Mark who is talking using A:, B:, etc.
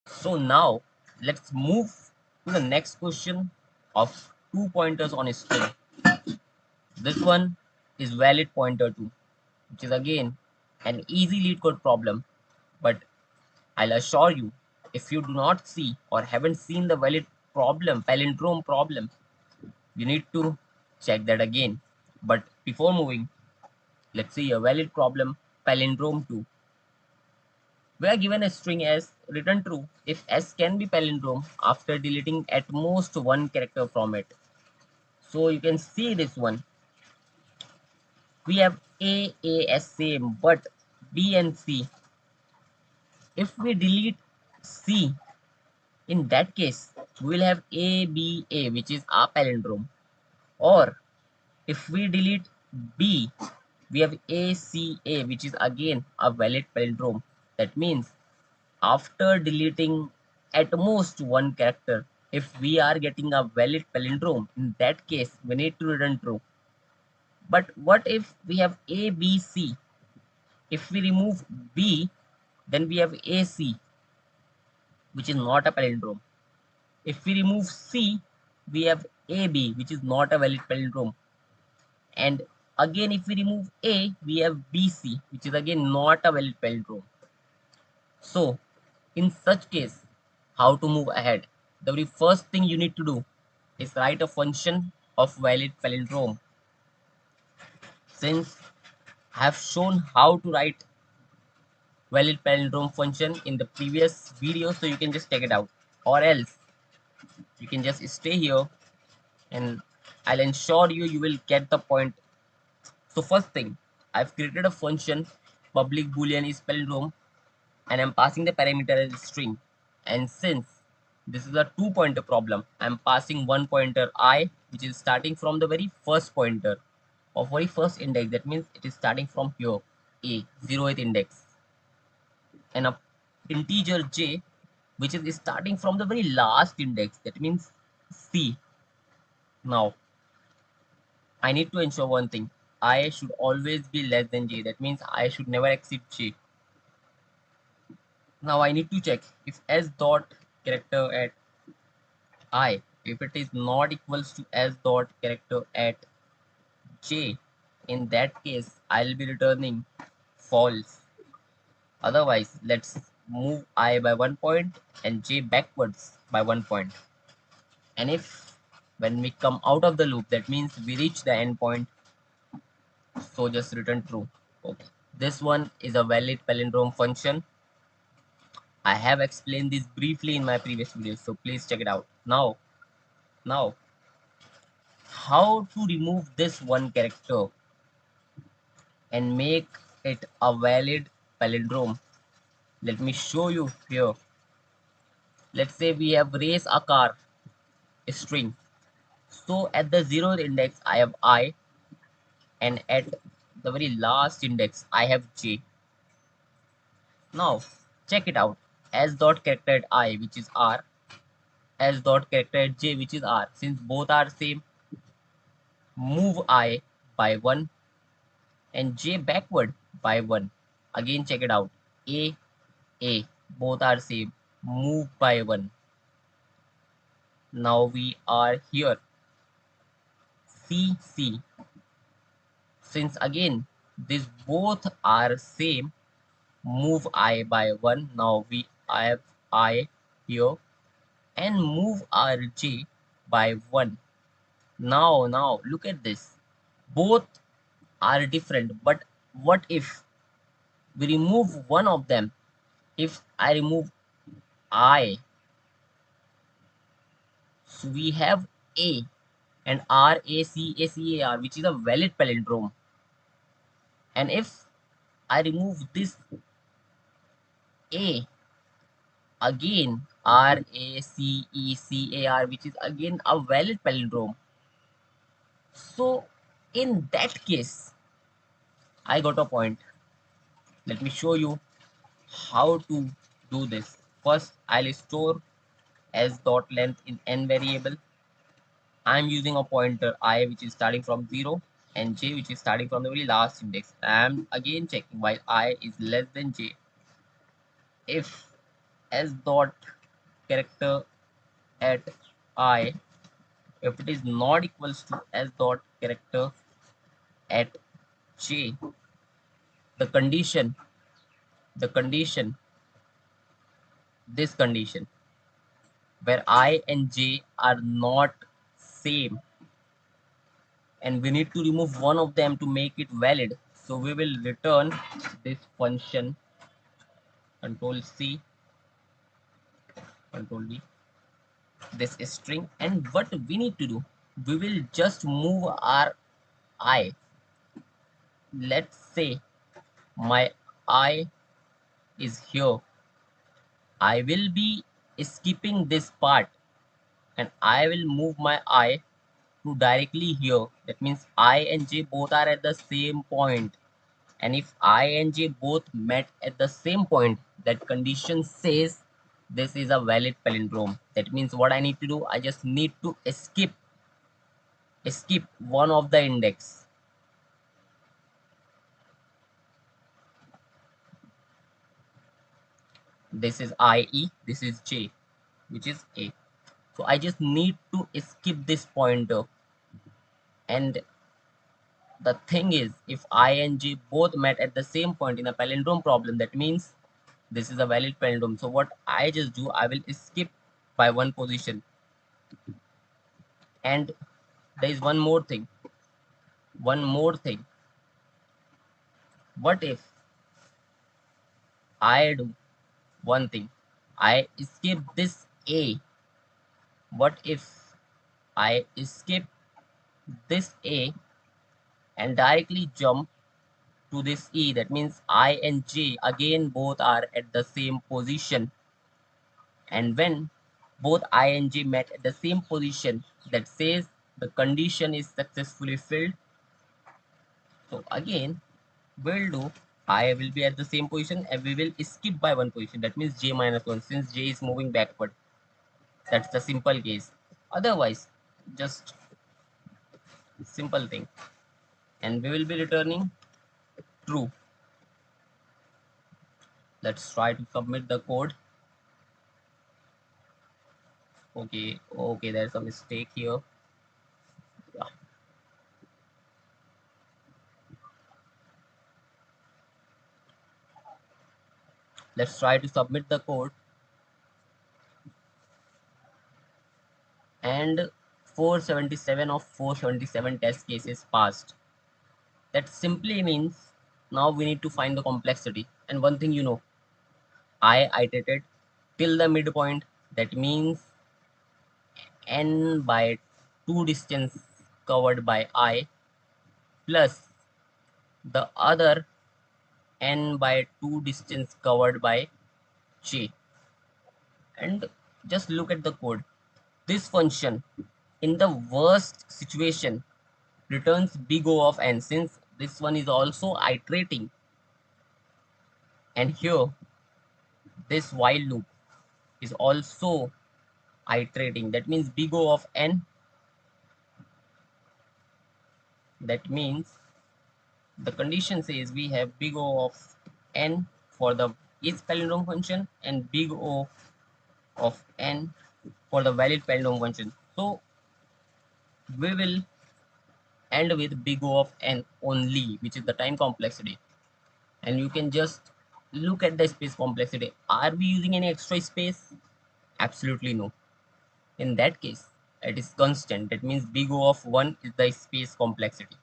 A: So now let's move to the next question of 2 pointers on a string. This one is valid pointer 2, which is again an easy lead code problem, but I'll assure you, if you do not see or haven't seen the valid problem, palindrome problem, you need to check that again. But before moving, let's see a valid problem, palindrome 2. We are given a string as return true if s can be palindrome after deleting at most one character from it. So you can see this one. We have A as same, but B and C. If we delete C, in that case, we will have A, which is our palindrome. Or if we delete B, we have ACA, which is again a valid palindrome. That means after deleting at most one character, if we are getting a valid palindrome, in that case, we need to return true. But what if we have ABC? If we remove B, then we have AC, which is not a palindrome. If we remove C, we have AB, which is not a valid palindrome. And again, if we remove A, we have BC, which is again not a valid palindrome. So, in such case, how to move ahead? The very first thing you need to do is write a function of valid palindrome. Since I have shown how to write valid palindrome function in the previous video, so you can just check it out. Or else, you can just stay here and I'll ensure you will get the point. So first thing, I've created a function public boolean is palindrome and I'm passing the parameter as string. And since this is a 2 pointer problem, I'm passing one pointer I, which is starting from the very first pointer or very first index. That means it is starting from here, A, 0th index, and a integer J, which is starting from the very last index. That means C. Now, I need to ensure one thing. I should always be less than J. That means I should never exceed J. Now I need to check if s dot character at I, if it is not equals to s dot character at J, in that case I'll be returning false. Otherwise, let's move I by 1 point and J backwards by 1 point. And if when we come out of the loop, that means we reach the end point, so just return true. Okay. This one is a valid palindrome function. I have explained this briefly in my previous videos, so please check it out. Now, how to remove this one character and make it a valid palindrome? Let me show you here. Let's say we have race a car, a string. So at the 0th index, I have I, and at the very last index, I have J. Now, check it out. S dot character at I, which is R, S dot character at J, which is R. Since both are same, move I by 1 and J backward by 1. Again, check it out. A, both are same. Move by 1. Now we are here. C. Since again, these both are same, move I by 1. Now we have I here and move our J by 1. Now, look at this. Both are different, but what if we remove one of them? If I remove I, so we have A and RACACAR, which is a valid palindrome. And if I remove this A, again RACECAR, which is again a valid palindrome. So in that case, I got a point. Let me show you how to do this. First, I'll store s dot length in n variable. I'm using a pointer I, which is starting from 0, and J, which is starting from the very last index. I'm again checking while I is less than J. If s dot character at I if it is not equals to s dot character at j. The condition the condition this condition where I and j are not same, and we need to remove one of them to make it valid. So we will return this function control C, control V, this string, and what we need to do, we will just move our I. Let's say my I is here. I will be skipping this part and I will move my I to directly here. That means I and j both are at the same point. And if I and j both met at the same point, that condition says this is a valid palindrome. That means what I need to do, I just need to skip one of the index. This is IE, this is j, which is A. So I just need to skip this pointer. And the thing is, if I and j both met at the same point in a palindrome problem, that means this is a valid palindrome. So what I just do, I will skip by one position. And there is one more thing. What if I do one thing? I skip this A. What if I skip this A and directly jump to this E? That means I and J again both are at the same position. And when both I and j met at the same position, that says the condition is successfully filled. So again, we'll do I will be at the same position and we will skip by one position. That means j minus 1 since j is moving backward. That's the simple case. Otherwise, just simple thing. And we will be returning true. Let's try to submit the code. Okay, there's a mistake here. Yeah. Let's try to submit the code. And 477 of 477 test cases passed. That simply means now we need to find the complexity. And one thing I iterated till the midpoint. That means n by 2 distance covered by I plus the other n by 2 distance covered by j. And just look at the code. This function in the worst situation returns big O of n, since this one is also iterating, and here this while loop is also iterating. That means big O of n. That means the condition says we have big O of n for the is palindrome function and big O of n for the valid palindrome function. So we will end with big O of n only, which is the time complexity. And you can just look at the space complexity. Are we using any extra space? Absolutely no. In that case, it is constant. That means big O of 1 is the space complexity.